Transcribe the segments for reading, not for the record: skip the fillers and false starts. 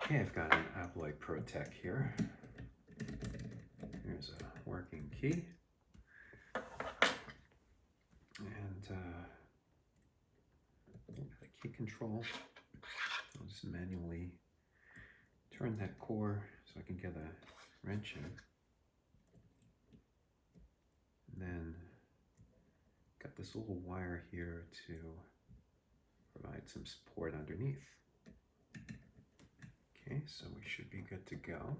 Okay, I've got an Abloy Protec here. Here's a working key. And the key control. I'll just manually turn that core so I can get a wrench in. And then got this little wire here to provide some support underneath. Okay, so we should be good to go.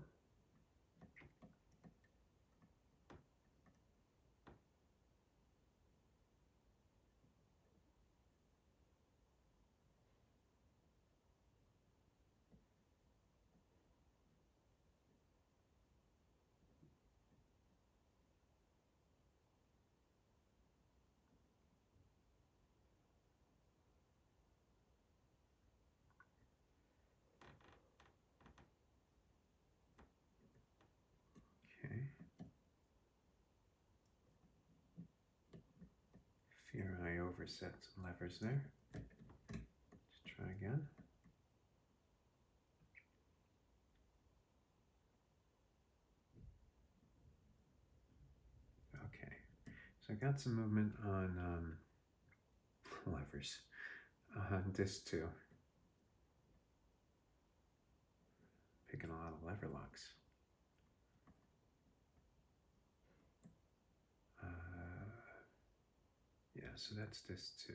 Okay. Fear I overset some levers there. Let's try again. Okay, so I got some movement on levers on disc 2. Picking a lot of lever locks. Yeah, so that's disc 2.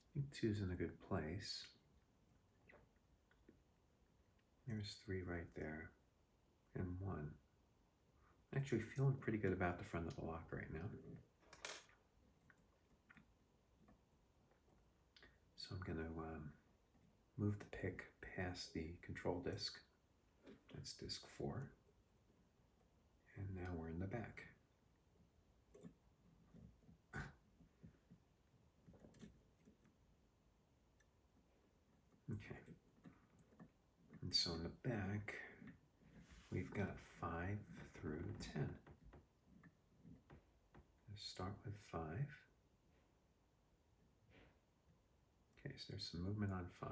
I think 2's in a good place. There's 3 right there, and 1. Actually feeling pretty good about the front of the lock right now. So I'm going to move the pick past the control disc. That's disc 4. And now we're in the back. Okay. And so in the back, we've got 5 through 10. Let's start with 5. Okay, so there's some movement on 5.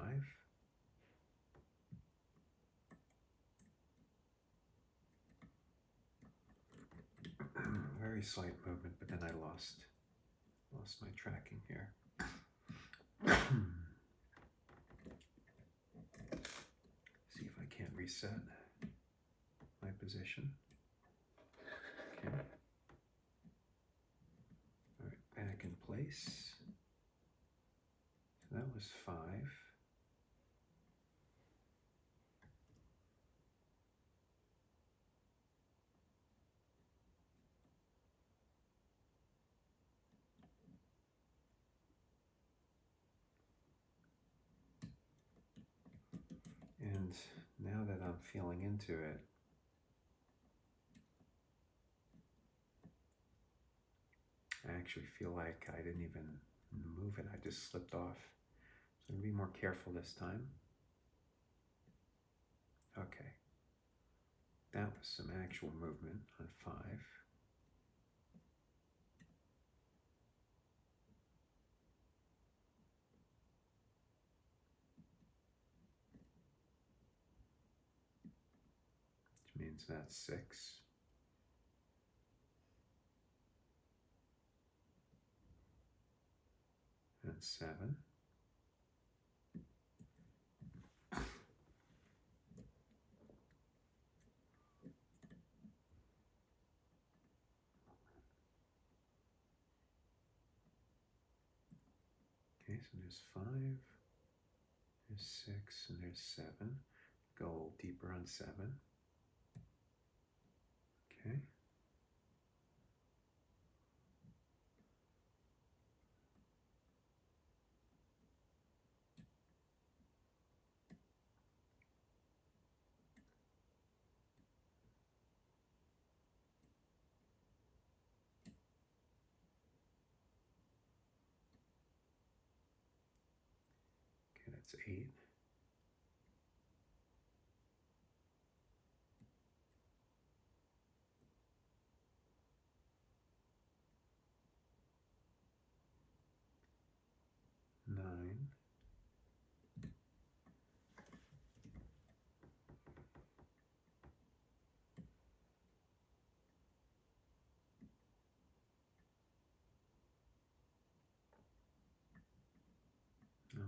Very slight movement, but then I lost my tracking here. See if I can't reset my position. Okay. All right, back in place. So that was 5. And now that I'm feeling into it, I actually feel like I didn't even move it, I just slipped off. So I'm going to be more careful this time. Okay. That was some actual movement on 5. Which means that's 6. And 7. Okay, so there's 5, there's 6, and there's 7. Go a little deeper on 7. Okay. Okay, that's 8.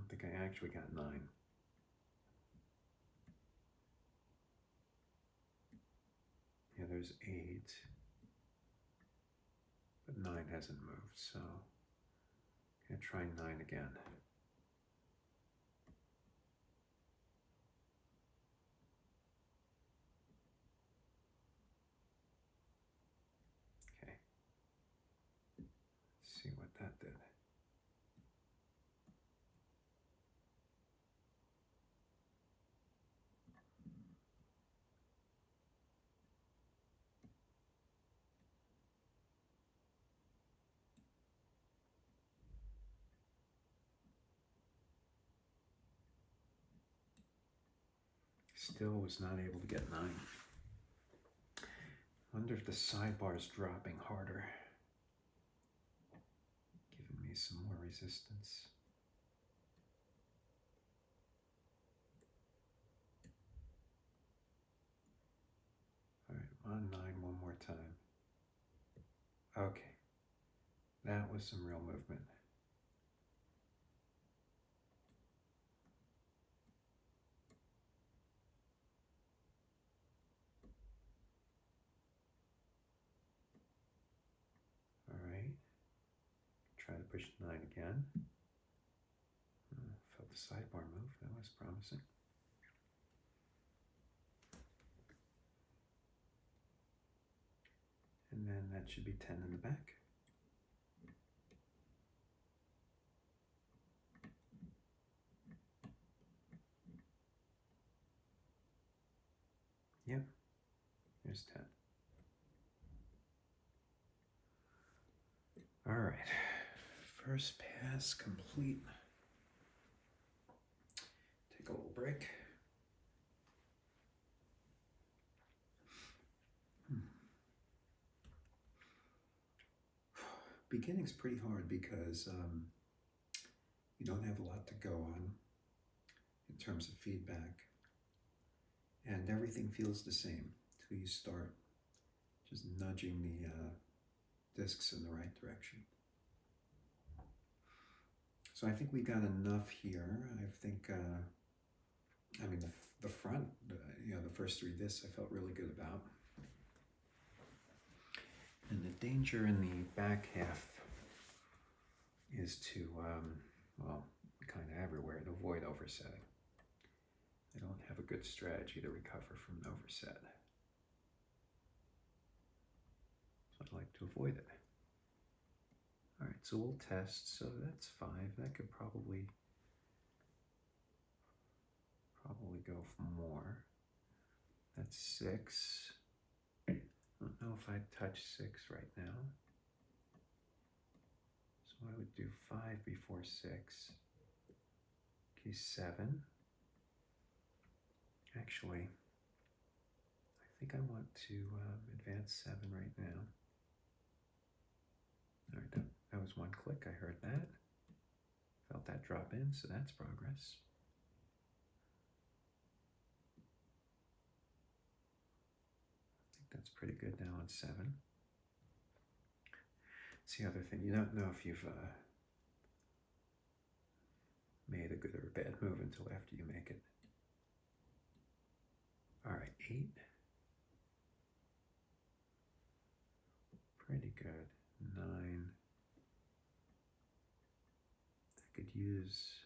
don't think I actually got 9. Yeah, there's 8. But 9 hasn't moved, so I'm going to try 9 again. Okay. Let's see what that did. Still was not able to get 9. Wonder if the sidebar's dropping harder, giving me some more resistance. All right, on 9 one more time. Okay, that was some real movement. All right, try to push 9 again. Felt the sidebar move, that was promising. And then that should be 10 in the back. Yep, there's 10. All right, first pass complete. Take a little break. Beginning's pretty hard because you don't have a lot to go on in terms of feedback, and everything feels the same until you start just nudging the discs in the right direction. So I think we got enough here. I think, I mean, the front, the first 3 discs I felt really good about. And the danger in the back half is to, well, kind of everywhere, to avoid oversetting. I don't have a good strategy to recover from an overset. So I'd like to avoid it. All right, so we'll test. So that's 5. That could probably go for more. That's 6. I don't know if I'd touch 6 right now. So I would do 5 before 6. Okay, 7. Actually, I think I want to advance 7 right now. All right, that was 1 click. I heard that. Felt that drop in, so that's progress. I think that's pretty good now on 7. It's the other thing. You don't know if you've made a good or a bad move until after you make it. All right, 8. Pretty good. 9. I could use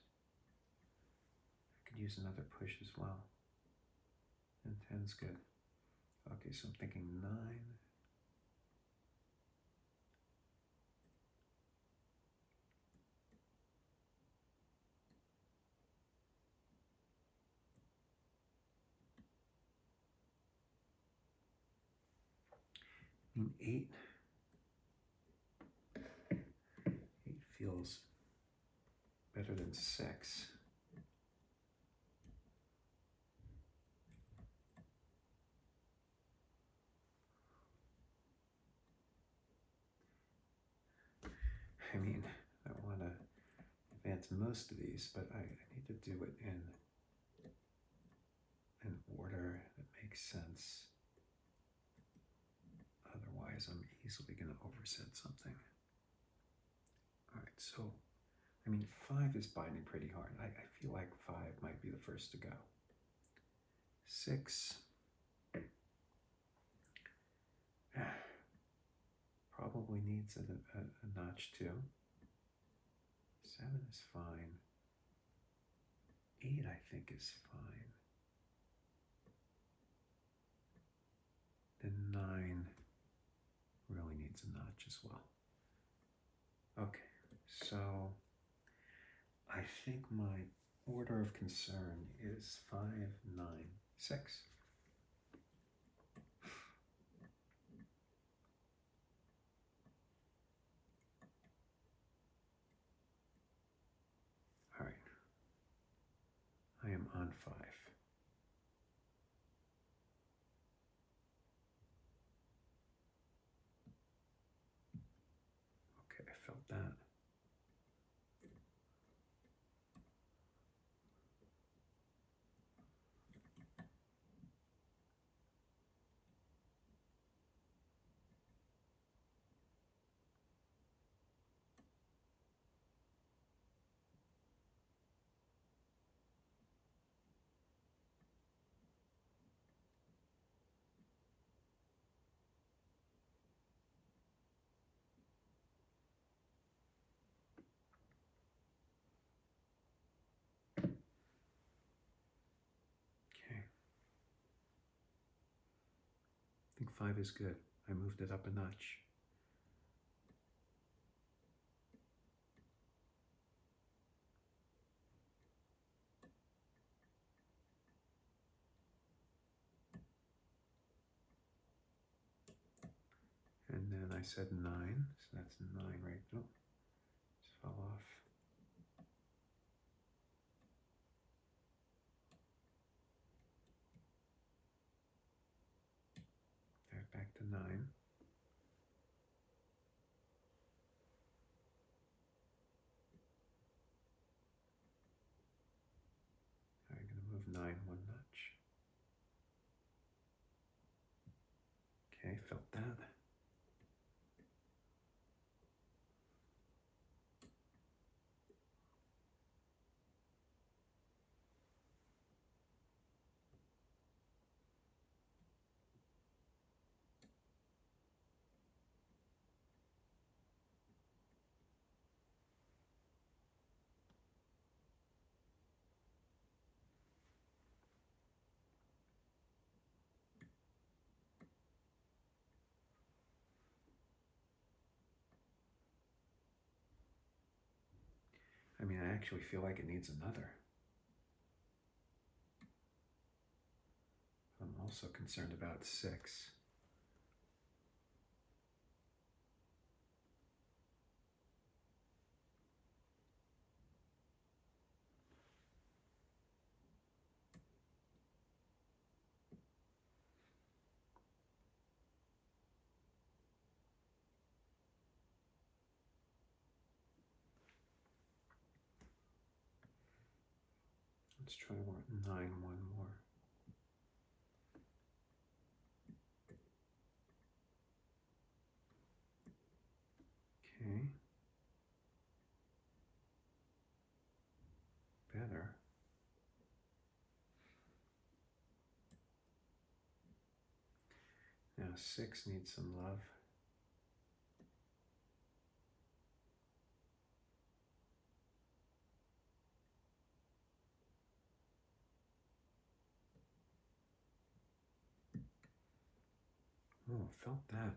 another push as well. And 10's good. Okay, so I'm thinking 9. I mean, 8 feels better than 6. I mean, I want to advance most of these, but I need to do it in an order that makes sense. Otherwise, I'm easily going to overset something. All right, so I mean, 5 is binding pretty hard. I feel like 5 might be the first to go. 6. Probably needs a notch too. 7 is fine. 8, I think, is fine. Then 9 really needs a notch as well. Okay, so I think my order of concern is 5, 9, 6. All right, I am on 5. Okay, I felt that. Okay. I think 5 is good. I moved it up a notch. And then I said 9, so that's 9 right. Oh, just fell off. There, back to 9. I'm going to move 9 one notch. Okay, felt that. I mean, I actually feel like it needs another. I'm also concerned about 6. Let's try 9 one more. Okay. Better. Now 6 needs some love. Oh, felt that.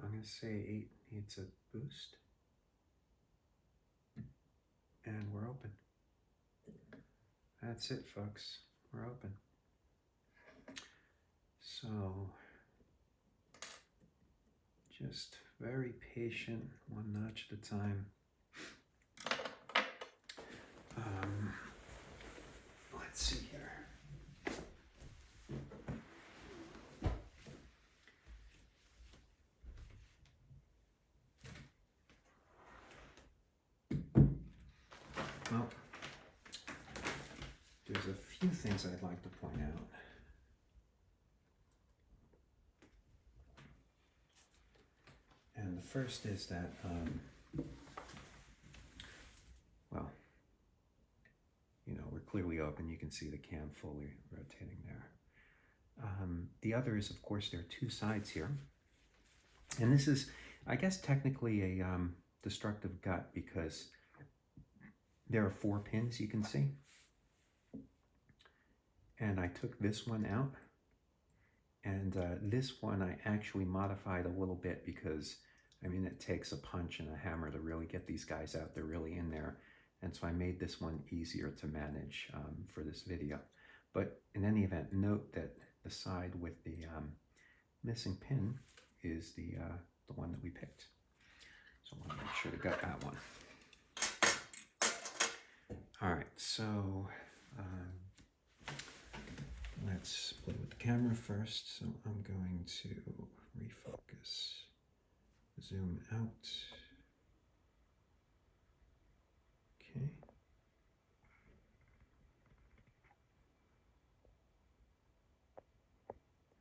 I'm going to say 8 needs a boost. And we're open. That's it, folks. We're open. So, just very patient, one notch at a time. Let's see here. Well, there's a few things I'd like to point out. And the first is that, well, you know, we're clearly open. You can see the cam fully rotating there. The other is, of course, there are two sides here. And this is, I guess, technically a destructive gut because there are 4 pins you can see. And I took this one out. And this one I actually modified a little bit because, I mean, it takes a punch and a hammer to really get these guys out. They're really in there. And so I made this one easier to manage for this video. But in any event, note that the side with the missing pin is the one that we picked. So I want to make sure to gut that one. All right, so let's play with the camera first. So I'm going to refocus, zoom out. Okay.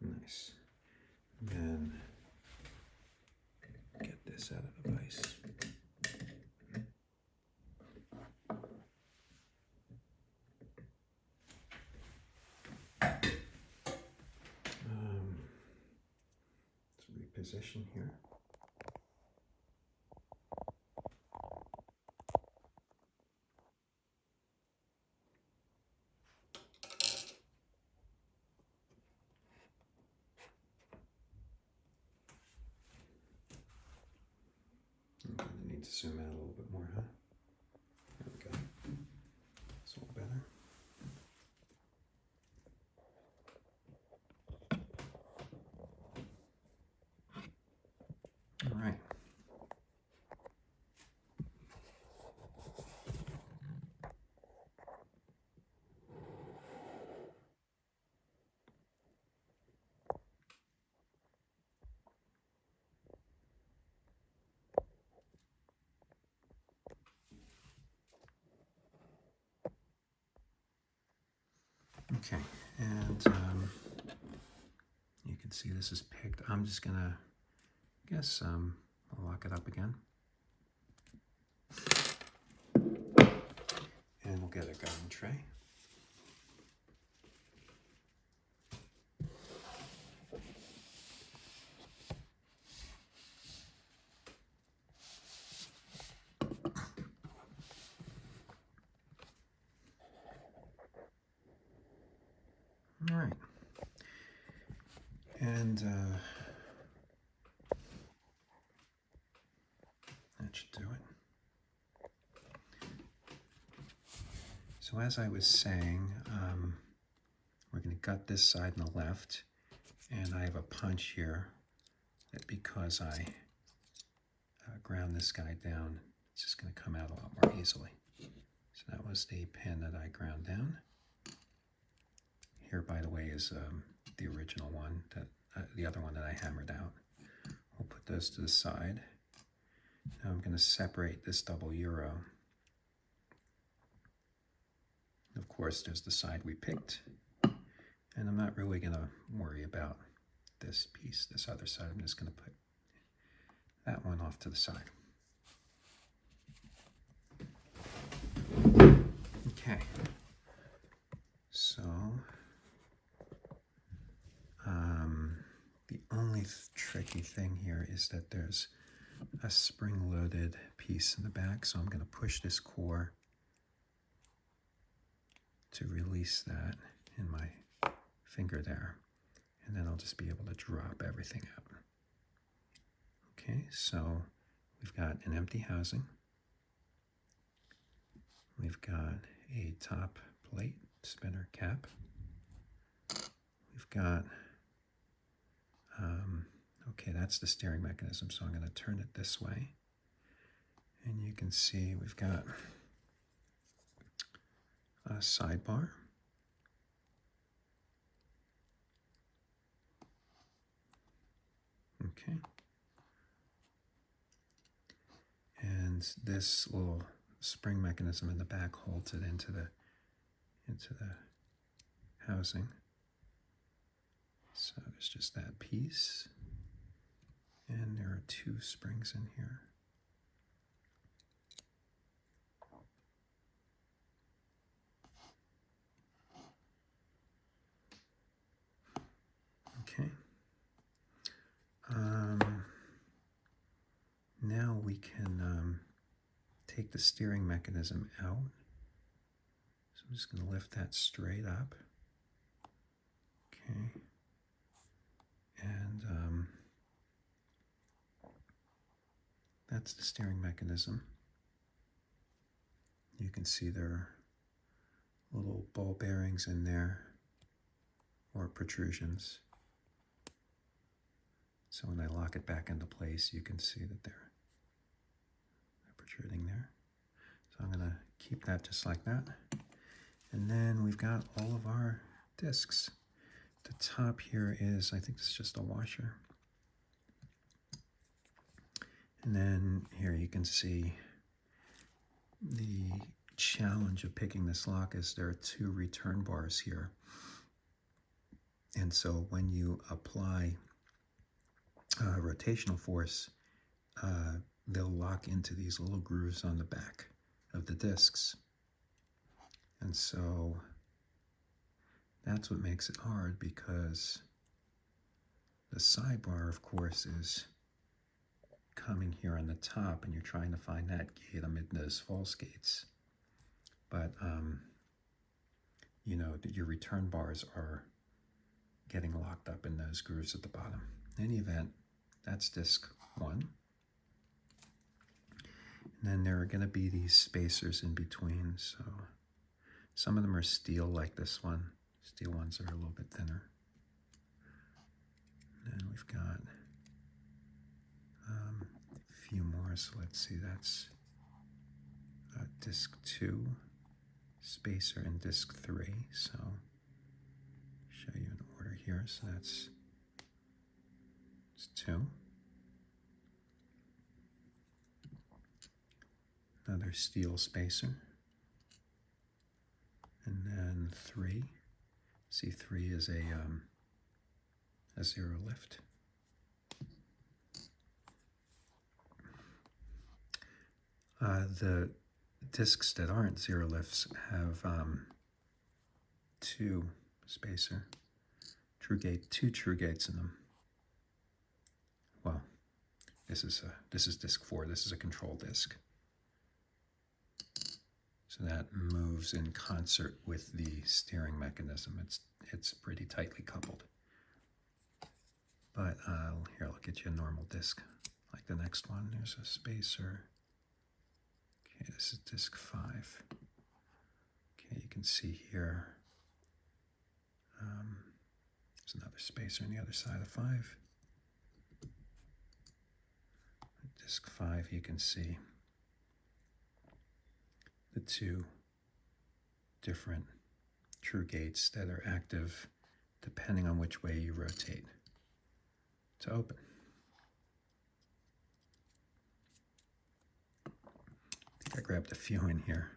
Nice. Then get this out of the vise. Let's reposition here. I'm going to need to zoom out a little bit more, huh? There we go. It's all better. All right. Okay, and you can see this is picked. I'm just gonna, I guess, I'll lock it up again. And we'll get a garden tray. All right. And that should do it. So as I was saying, we're going to gut this side on the left, and I have a punch here that because I ground this guy down, it's just going to come out a lot more easily. So that was the pin that I ground down. Here, by the way, is the original one, that the other one that I hammered out. We'll put those to the side. Now I'm going to separate this double euro. Of course, there's the side we picked. And I'm not really going to worry about this piece, this other side. I'm just going to put that one off to the side. Okay. So, the only tricky thing here is that there's a spring-loaded piece in the back, so I'm going to push this core to release that in my finger there, and then I'll just be able to drop everything out. Okay, so we've got an empty housing. We've got a top plate spinner cap. We've got, okay, that's the steering mechanism, so I'm going to turn it this way. And you can see we've got a sidebar. Okay. And this little spring mechanism in the back holds it into the housing. So there's just that piece, and there are 2 springs in here. Okay. Now we can take the steering mechanism out. So I'm just going to lift that straight up. Okay. And that's the steering mechanism. You can see there are little ball bearings in there, or protrusions. So when I lock it back into place, you can see that they're protruding there. So I'm going to keep that just like that. And then we've got all of our discs. The top here is, I think this is just a washer. And then here you can see the challenge of picking this lock is there are 2 return bars here. And so when you apply rotational force, they'll lock into these little grooves on the back of the discs. And so that's what makes it hard, because the sidebar, of course, is coming here on the top, and you're trying to find that gate amid those false gates. But, you know, your return bars are getting locked up in those grooves at the bottom. In any event, that's disc 1. And then there are going to be these spacers in between. So some of them are steel, like this one. Steel ones are a little bit thinner. And then we've got a few more. So let's see, that's disc 2 spacer and disc 3. So show you in order here. So that's 2. Another steel spacer. And then 3. See, 3 is a 0 lift. The discs that aren't 0 lifts have 2 spacer, two true gates in them. Well, this is disc 4. This is a control disc. So that moves in concert with the steering mechanism. It's pretty tightly coupled. But here, I'll get you a normal disc, like the next one. There's a spacer. Okay, this is disc 5. Okay, you can see here, there's another spacer on the other side of 5. Disc 5, you can see the 2 different true gates that are active depending on which way you rotate to open. I think I grabbed a few in here.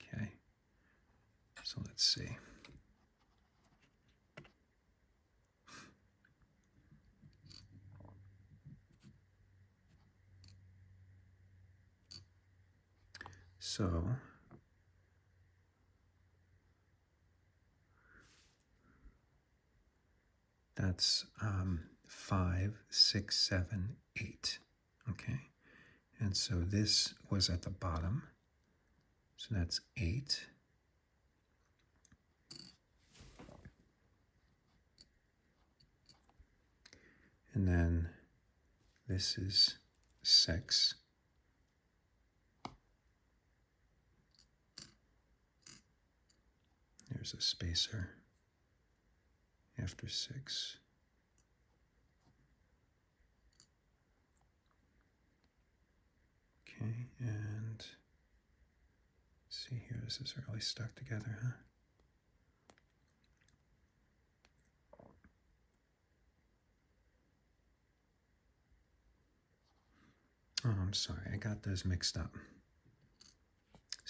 Okay, so let's see. So that's 5, 6, 7, 8. Okay, and so this was at the bottom. So that's 8. And then this is 6. There's a spacer after 6. Okay, and let's see here, this is really stuck together, huh? Oh, I'm sorry, I got those mixed up.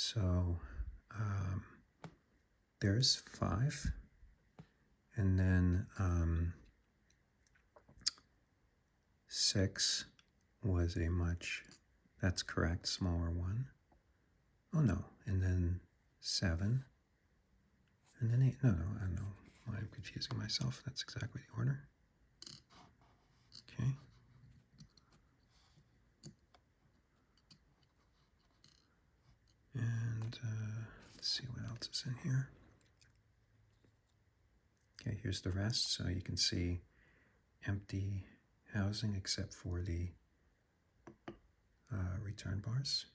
So there's 5, and then 6 was a much, that's correct, smaller one. Oh no, and then 7, and then 8. No, I don't know why I'm confusing myself. That's exactly the order. Okay. And let's see what else is in here. Okay, here's the rest. So you can see empty housing except for the return bars,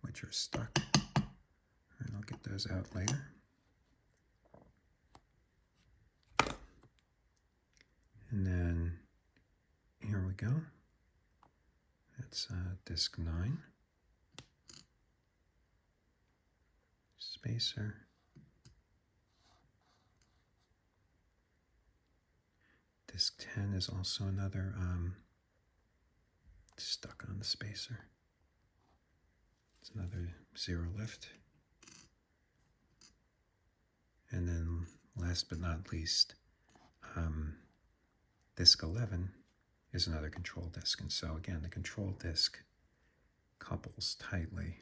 which are stuck. And I'll get those out later. And then here we go. That's disk 9. Spacer. Disk 10 is also another stuck on the spacer. It's another 0 lift. And then last but not least, disk 11 is another control disk. And so again, the control disk couples tightly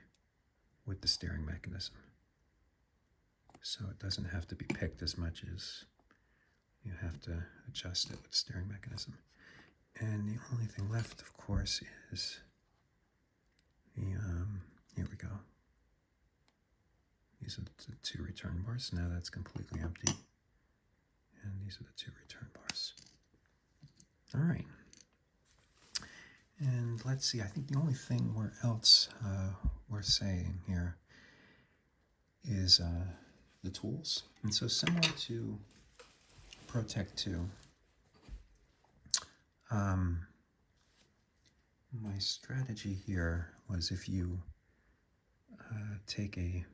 with the steering mechanism. So it doesn't have to be picked as much as you have to adjust it with the steering mechanism. And the only thing left, of course, is the, here we go. These are the 2 return bars. Now that's completely empty. And these are the 2 return bars. All right. And let's see, I think the only thing else worth saying here is the tools. And so similar to Protec 2, my strategy here was if you take a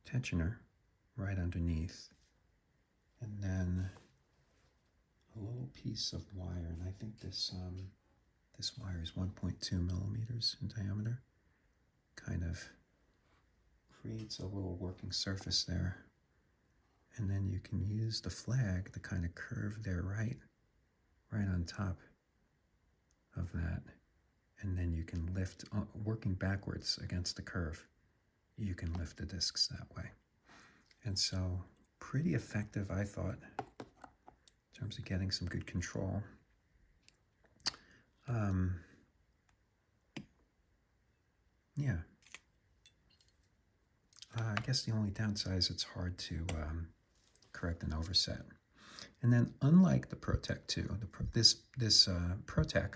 tensioner right underneath and then a little piece of wire, and I think this wire is 1.2 millimeters in diameter, kind of creates a little working surface there. And then you can use the flag to kind of curve there right on top of that. And then you can lift, working backwards against the curve, you can lift the discs that way. And so pretty effective, I thought, in terms of getting some good control. Yeah. I guess the only downside is it's hard to correct an overset. And then unlike the Protec 2, this Protec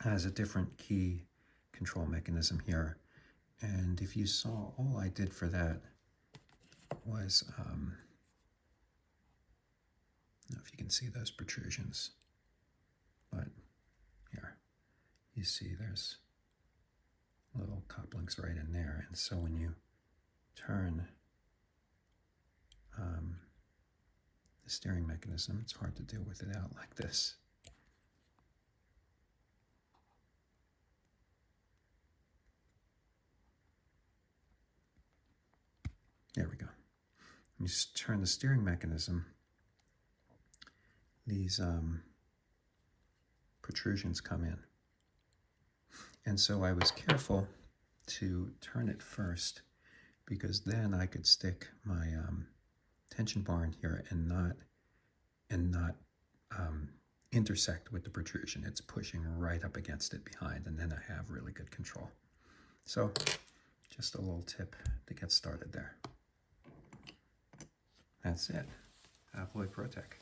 has a different key control mechanism here. And if you saw, all I did for that was, I don't know if you can see those protrusions, but here, you see there's little couplings right in there. And so when you turn the steering mechanism, it's hard to do with it out like this. There we go. When you turn the steering mechanism, these protrusions come in. And so I was careful to turn it first, because then I could stick my tension bar in here and not intersect with the protrusion. It's pushing right up against it behind, and then I have really good control. So just a little tip to get started there. That's it. Abloy Protec.